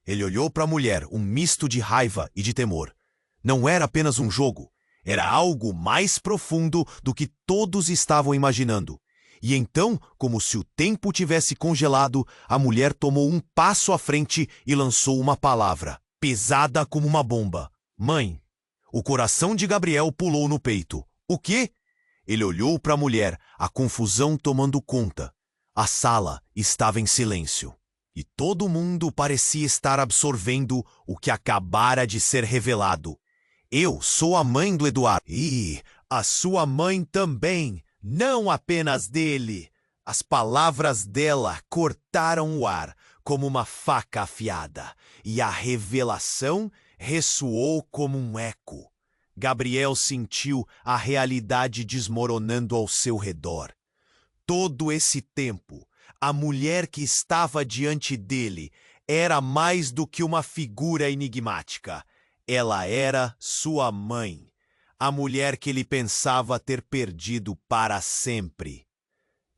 Ele olhou para a mulher, um misto de raiva e de temor. Não era apenas um jogo. Era algo mais profundo do que todos estavam imaginando. E então, como se o tempo tivesse congelado, a mulher tomou um passo à frente e lançou uma palavra, pesada como uma bomba. Mãe. O coração de Gabriel pulou no peito. O quê? Ele olhou para a mulher, a confusão tomando conta. A sala estava em silêncio. E todo mundo parecia estar absorvendo o que acabara de ser revelado. Eu sou a mãe do Eduardo. E a sua mãe também, não apenas dele. As palavras dela cortaram o ar como uma faca afiada, e a revelação ressoou como um eco. Gabriel sentiu a realidade desmoronando ao seu redor. Todo esse tempo, a mulher que estava diante dele era mais do que uma figura enigmática. Ela era sua mãe, a mulher que ele pensava ter perdido para sempre.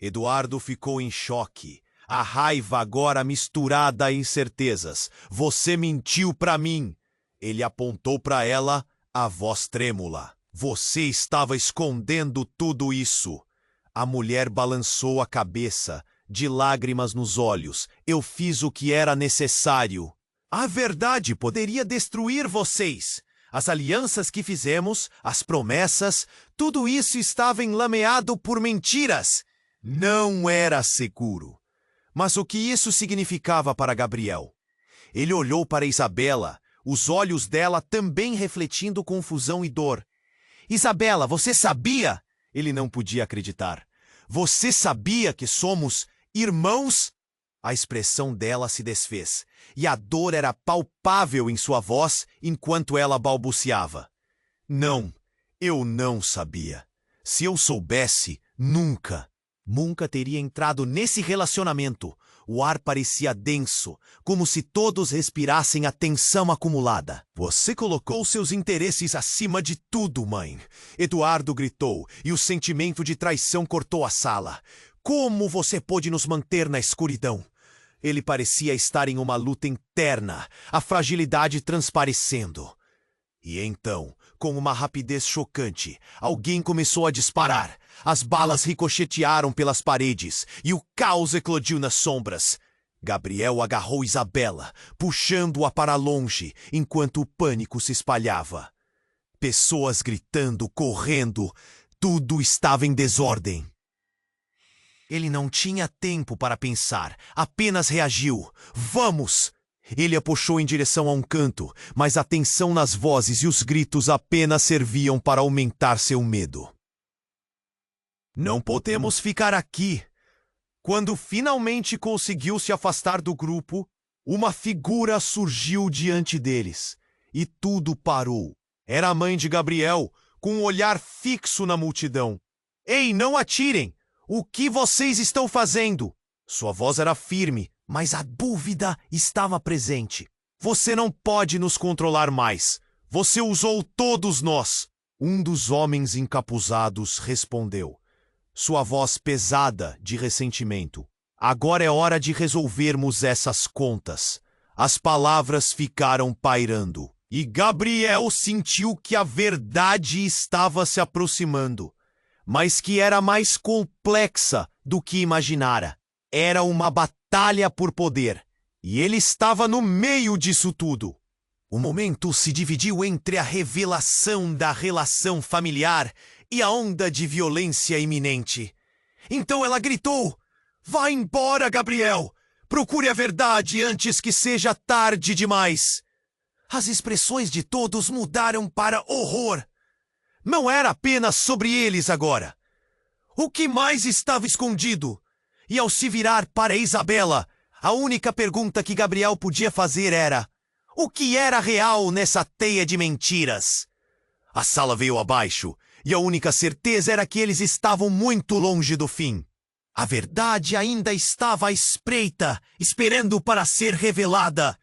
Eduardo ficou em choque, a raiva agora misturada a incertezas. Você mentiu para mim. Ele apontou para ela, a voz trêmula. Você estava escondendo tudo isso. A mulher balançou a cabeça, de lágrimas nos olhos. Eu fiz o que era necessário. A verdade poderia destruir vocês. As alianças que fizemos, as promessas, tudo isso estava enlameado por mentiras. Não era seguro. Mas o que isso significava para Gabriel? Ele olhou para Isabela, os olhos dela também refletindo confusão e dor. Isabela, você sabia? Ele não podia acreditar. Você sabia que somos irmãos? A expressão dela se desfez, e a dor era palpável em sua voz enquanto ela balbuciava. Não, eu não sabia. Se eu soubesse, nunca teria entrado nesse relacionamento. O ar parecia denso, como se todos respirassem a tensão acumulada. Você colocou seus interesses acima de tudo, mãe. Eduardo gritou, e o sentimento de traição cortou a sala. Como você pôde nos manter na escuridão? Ele parecia estar em uma luta interna, a fragilidade transparecendo. E então, com uma rapidez chocante, alguém começou a disparar. As balas ricochetearam pelas paredes e o caos eclodiu nas sombras. Gabriel agarrou Isabela, puxando-a para longe, enquanto o pânico se espalhava. Pessoas gritando, correndo, tudo estava em desordem. Ele não tinha tempo para pensar, apenas reagiu. Vamos! Ele a puxou em direção a um canto, mas a tensão nas vozes e os gritos apenas serviam para aumentar seu medo. Não podemos ficar aqui. Quando finalmente conseguiu se afastar do grupo, uma figura surgiu diante deles, e tudo parou. Era a mãe de Gabriel, com um olhar fixo na multidão. Ei, não atirem! O que vocês estão fazendo? Sua voz era firme, mas a dúvida estava presente. Você não pode nos controlar mais. Você usou todos nós. Um dos homens encapuzados respondeu, sua voz pesada de ressentimento. Agora é hora de resolvermos essas contas. As palavras ficaram pairando, e Gabriel sentiu que a verdade estava se aproximando, mas que era mais complexa do que imaginara. Era uma batalha por poder, E ele estava no meio disso tudo. O momento se dividiu entre a revelação da relação familiar e a onda de violência iminente. Então ela gritou: "Vá embora, Gabriel! Procure a verdade antes que seja tarde demais!" As expressões de todos mudaram para horror. Não era apenas sobre eles agora. O que mais estava escondido? E ao se virar para Isabela, a única pergunta que Gabriel podia fazer era: o que era real nessa teia de mentiras? A sala veio abaixo, e a única certeza era que eles estavam muito longe do fim. A verdade ainda estava à espreita, esperando para ser revelada.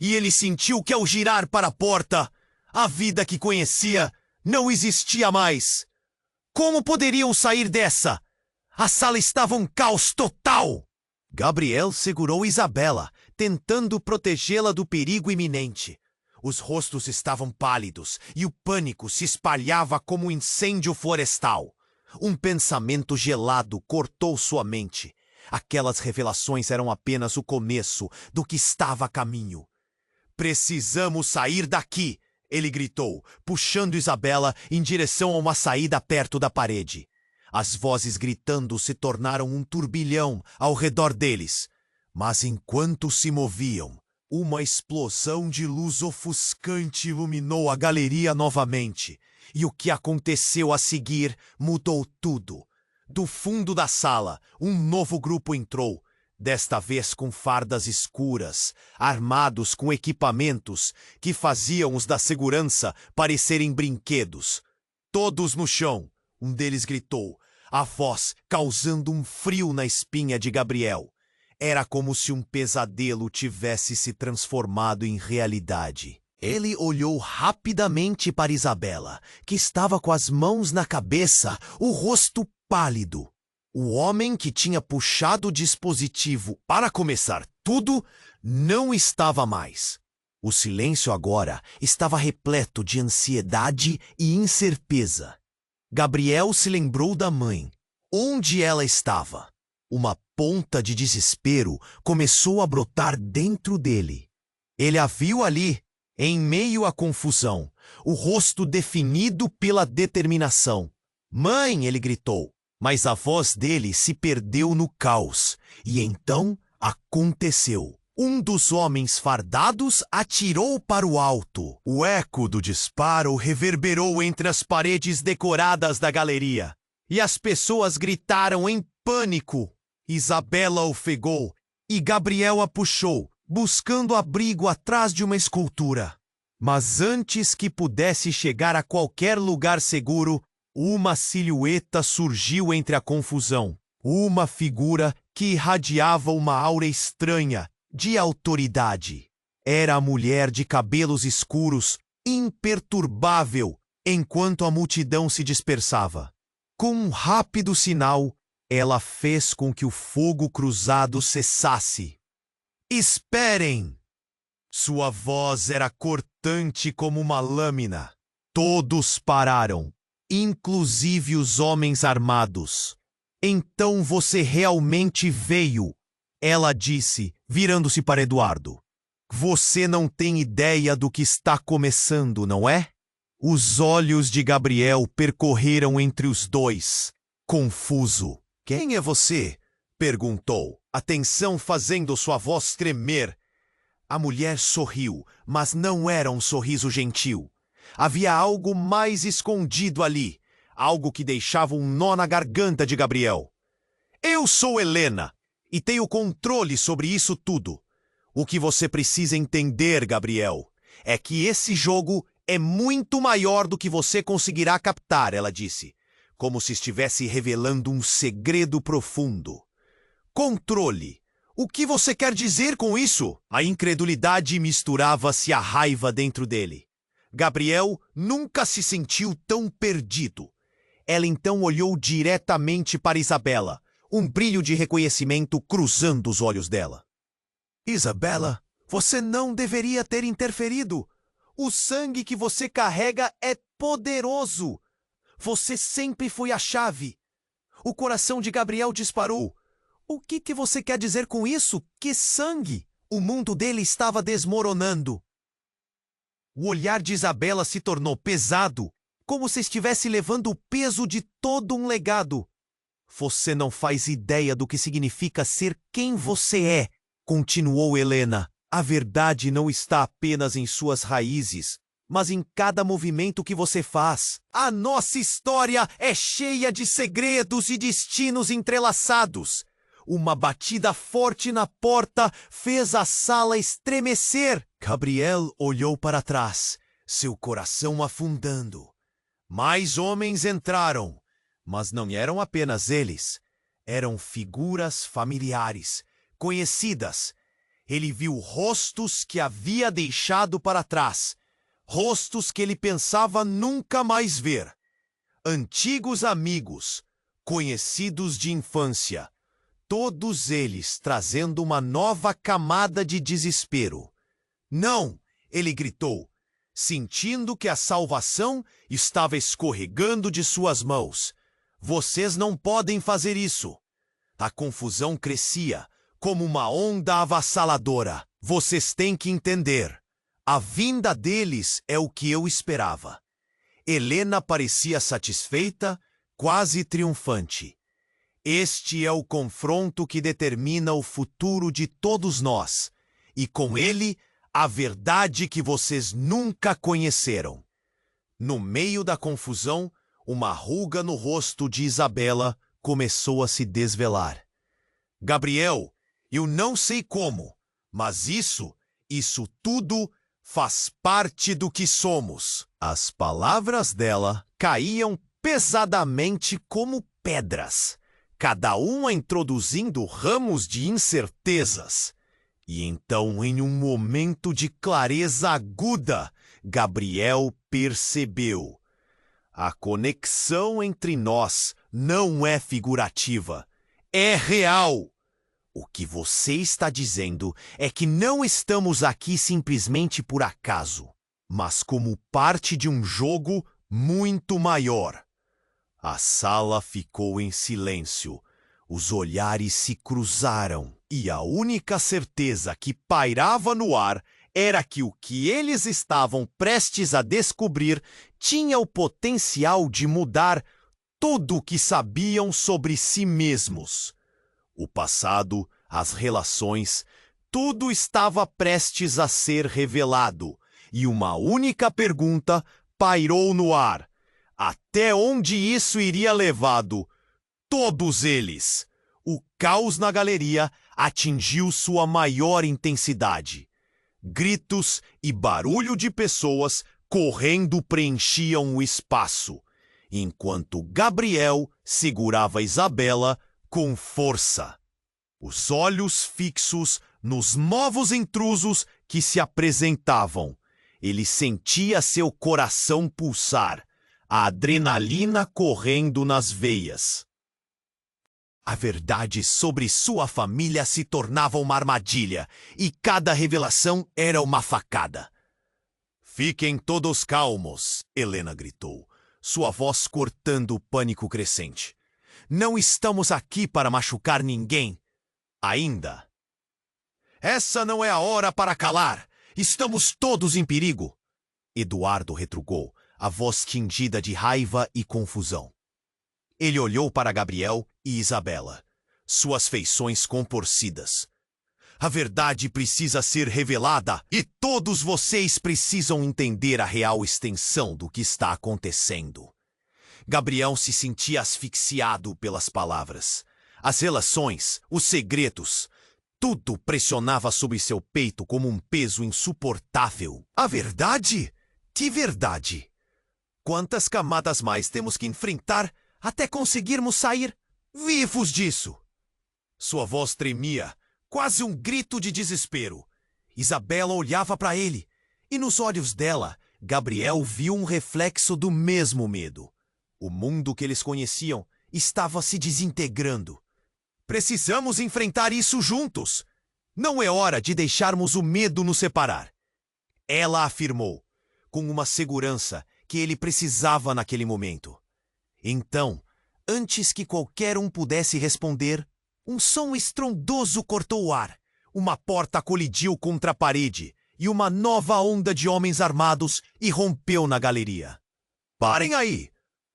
E ele sentiu que ao girar para a porta, a vida que conhecia não existia mais. Como poderiam sair dessa? A sala estava um caos total. Gabriel segurou Isabela, tentando protegê-la do perigo iminente. Os rostos estavam pálidos e o pânico se espalhava como um incêndio florestal. Um pensamento gelado cortou sua mente. Aquelas revelações eram apenas o começo do que estava a caminho. "Precisamos sair daqui!" ele gritou, puxando Isabela em direção a uma saída perto da parede. As vozes gritando se tornaram um turbilhão ao redor deles. Mas enquanto se moviam, uma explosão de luz ofuscante iluminou a galeria novamente. E o que aconteceu a seguir mudou tudo. Do fundo da sala, um novo grupo entrou, desta vez com fardas escuras, armados com equipamentos que faziam os da segurança parecerem brinquedos. Todos no chão, um deles gritou, a voz causando um frio na espinha de Gabriel. Era como se um pesadelo tivesse se transformado em realidade. Ele olhou rapidamente para Isabela, que estava com as mãos na cabeça, o rosto pálido. O homem que tinha puxado o dispositivo para começar tudo não estava mais. O silêncio agora estava repleto de ansiedade e incerteza. Gabriel se lembrou da mãe. Onde ela estava? Uma ponta de desespero começou a brotar dentro dele. Ele a viu ali, em meio à confusão, o rosto definido pela determinação. "Mãe!" ele gritou, mas a voz dele se perdeu no caos. E então aconteceu. Um dos homens fardados atirou para o alto. O eco do disparo reverberou entre as paredes decoradas da galeria. E as pessoas gritaram em pânico. Isabela ofegou e Gabriel a puxou, buscando abrigo atrás de uma escultura. Mas antes que pudesse chegar a qualquer lugar seguro, uma silhueta surgiu entre a confusão. Uma figura que irradiava uma aura estranha, de autoridade. Era a mulher de cabelos escuros, imperturbável, enquanto a multidão se dispersava. Com um rápido sinal, ela fez com que o fogo cruzado cessasse. "Esperem!" Sua voz era cortante como uma lâmina. Todos pararam, inclusive os homens armados. "Então você realmente veio," ela disse, virando-se para Eduardo. "Você não tem ideia do que está começando, não é?" Os olhos de Gabriel percorreram entre os dois, confuso. "Quem é você?" perguntou, a tensão fazendo sua voz tremer. A mulher sorriu, mas não era um sorriso gentil. Havia algo mais escondido ali, algo que deixava um nó na garganta de Gabriel. "Eu sou Helena, e tenho controle sobre isso tudo. O que você precisa entender, Gabriel, é que esse jogo é muito maior do que você conseguirá captar," ela disse, como se estivesse revelando um segredo profundo. "Controle. O que você quer dizer com isso?" A incredulidade misturava-se à raiva dentro dele. Gabriel nunca se sentiu tão perdido. Ela então olhou diretamente para Isabela, um brilho de reconhecimento cruzando os olhos dela. "Isabela, você não deveria ter interferido. O sangue que você carrega é poderoso. Você sempre foi a chave." O coração de Gabriel disparou. "O que você quer dizer com isso? Que sangue? O mundo dele estava desmoronando. O olhar de Isabela se tornou pesado, como se estivesse levando o peso de todo um legado. Você não faz ideia do que significa ser quem você é, continuou Helena. A verdade não está apenas em suas raízes, mas em cada movimento que você faz. A nossa história é cheia de segredos e destinos entrelaçados. Uma batida forte na porta fez a sala estremecer. Gabriel olhou para trás, seu coração afundando. Mais homens entraram, mas não eram apenas eles. Eram figuras familiares, conhecidas. Ele viu rostos que havia deixado para trás, rostos que ele pensava nunca mais ver. Antigos amigos, conhecidos de infância, todos eles trazendo uma nova camada de desespero. Não, ele gritou, sentindo que a salvação estava escorregando de suas mãos. Vocês não podem fazer isso. A confusão crescia, como uma onda avassaladora. Vocês têm que entender. A vinda deles é o que eu esperava. Helena parecia satisfeita, quase triunfante. Este é o confronto que determina o futuro de todos nós, e com ele, a verdade que vocês nunca conheceram. No meio da confusão, uma ruga no rosto de Isabela começou a se desvelar. Gabriel, eu não sei como, mas isso tudo faz parte do que somos. As palavras dela caíam pesadamente como pedras, cada uma introduzindo ramos de incertezas. E então, em um momento de clareza aguda, Gabriel percebeu. A conexão entre nós não é figurativa, é real. O que você está dizendo é que não estamos aqui simplesmente por acaso, mas como parte de um jogo muito maior. A sala ficou em silêncio. Os olhares se cruzaram e a única certeza que pairava no ar era que o que eles estavam prestes a descobrir tinha o potencial de mudar tudo o que sabiam sobre si mesmos. O passado, as relações, tudo estava prestes a ser revelado, e uma única pergunta pairou no ar. Até onde isso iria levado? Todos eles! O caos na galeria atingiu sua maior intensidade. Gritos e barulho de pessoas correndo preenchiam o espaço, enquanto Gabriel segurava Isabela com força. Os olhos fixos nos novos intrusos que se apresentavam. Ele sentia seu coração pulsar, a adrenalina correndo nas veias. A verdade sobre sua família se tornava uma armadilha, e cada revelação era uma facada. Fiquem todos calmos, Helena gritou, sua voz cortando o pânico crescente. Não estamos aqui para machucar ninguém. Ainda. Essa não é a hora para calar. Estamos todos em perigo. Eduardo retrucou, a voz tingida de raiva e confusão. Ele olhou para Gabriel e Isabela, suas feições contorcidas. A verdade precisa ser revelada e todos vocês precisam entender a real extensão do que está acontecendo. Gabriel se sentia asfixiado pelas palavras. As relações, os segredos, tudo pressionava sobre seu peito como um peso insuportável. A verdade? Que verdade? Quantas camadas mais temos que enfrentar até conseguirmos sair vivos disso? Sua voz tremia, quase um grito de desespero. Isabela olhava para ele, e nos olhos dela, Gabriel viu um reflexo do mesmo medo. O mundo que eles conheciam estava se desintegrando. Precisamos enfrentar isso juntos. Não é hora de deixarmos o medo nos separar. Ela afirmou, com uma segurança que ele precisava naquele momento. Então, antes que qualquer um pudesse responder, um som estrondoso cortou o ar. uma porta colidiu contra a parede e uma nova onda de homens armados irrompeu na galeria. "Parem aí!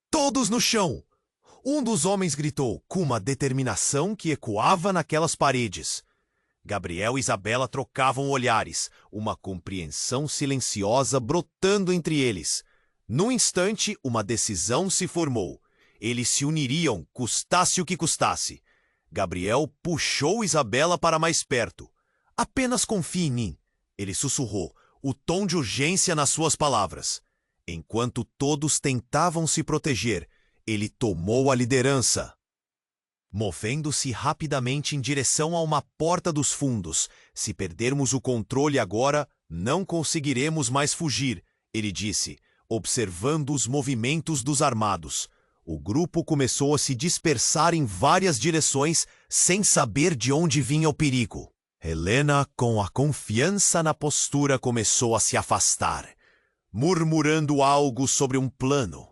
Todos no chão!" Um dos homens gritou, com uma determinação que ecoava naquelas paredes. Gabriel e Isabela trocavam olhares, uma compreensão silenciosa brotando entre eles. Num instante, uma decisão se formou. Eles se uniriam, custasse o que custasse. Gabriel puxou Isabela para mais perto. "Apenas confie em mim", ele sussurrou, o tom de urgência nas suas palavras. Enquanto todos tentavam se proteger, ele tomou a liderança. Movendo-se rapidamente em direção a uma porta dos fundos. "Se perdermos o controle agora, não conseguiremos mais fugir", ele disse, observando os movimentos dos armados. O grupo começou a se dispersar em várias direções, sem saber de onde vinha o perigo. Helena, com a confiança na postura, começou a se afastar, murmurando algo sobre um plano.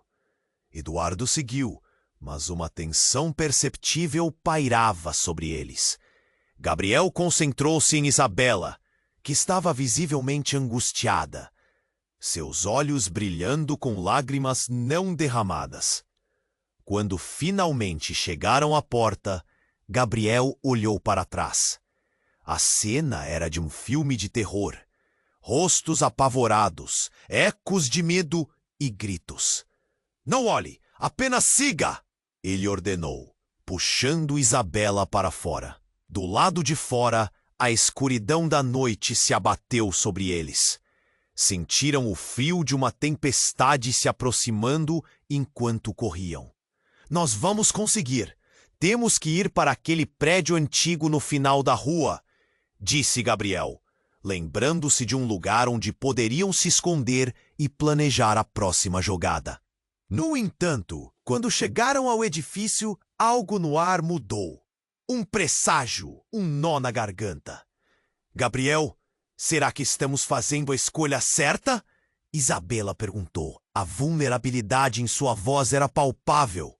Eduardo seguiu, mas uma tensão perceptível pairava sobre eles. Gabriel concentrou-se em Isabela, que estava visivelmente angustiada, seus olhos brilhando com lágrimas não derramadas. Quando finalmente chegaram à porta, Gabriel olhou para trás. A cena era de um filme de terror. Rostos apavorados, ecos de medo e gritos. "Não olhe, apenas siga!" ele ordenou, puxando Isabela para fora. Do lado de fora, a escuridão da noite se abateu sobre eles. Sentiram o frio de uma tempestade se aproximando enquanto corriam. "Nós vamos conseguir. Temos que ir para aquele prédio antigo no final da rua", disse Gabriel, lembrando-se de um lugar onde poderiam se esconder e planejar a próxima jogada. No entanto, quando chegaram ao edifício, algo no ar mudou. Um presságio, um nó na garganta. "Gabriel, será que estamos fazendo a escolha certa?" Isabela perguntou. A vulnerabilidade em sua voz era palpável.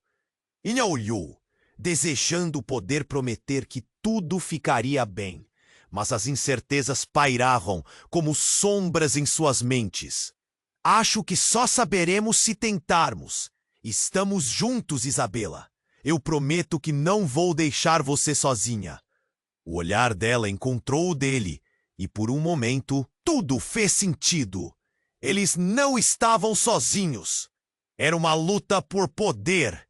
Inha olhou, desejando poder prometer que tudo ficaria bem, mas as incertezas pairavam como sombras em suas mentes. "Acho que só saberemos se tentarmos. Estamos juntos, Isabela. Eu prometo que não vou deixar você sozinha." O olhar dela encontrou o dele, e por um momento, tudo fez sentido. Eles não estavam sozinhos. Era uma luta por poder,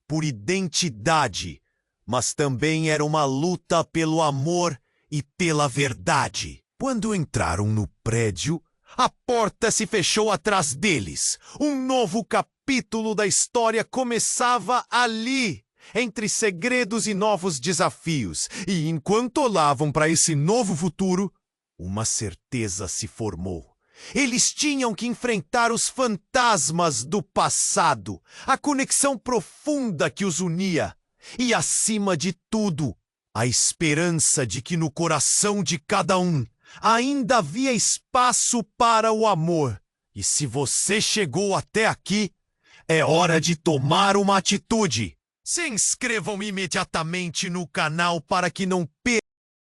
por identidade, mas também era uma luta pelo amor e pela verdade. Quando entraram no prédio, a porta se fechou atrás deles. Um novo capítulo da história começava ali, entre segredos e novos desafios. E enquanto olhavam para esse novo futuro, uma certeza se formou. Eles tinham que enfrentar os fantasmas do passado, a conexão profunda que os unia. E, acima de tudo, a esperança de que no coração de cada um ainda havia espaço para o amor. E se você chegou até aqui, é hora de tomar uma atitude. Se inscrevam imediatamente no canal para que não percam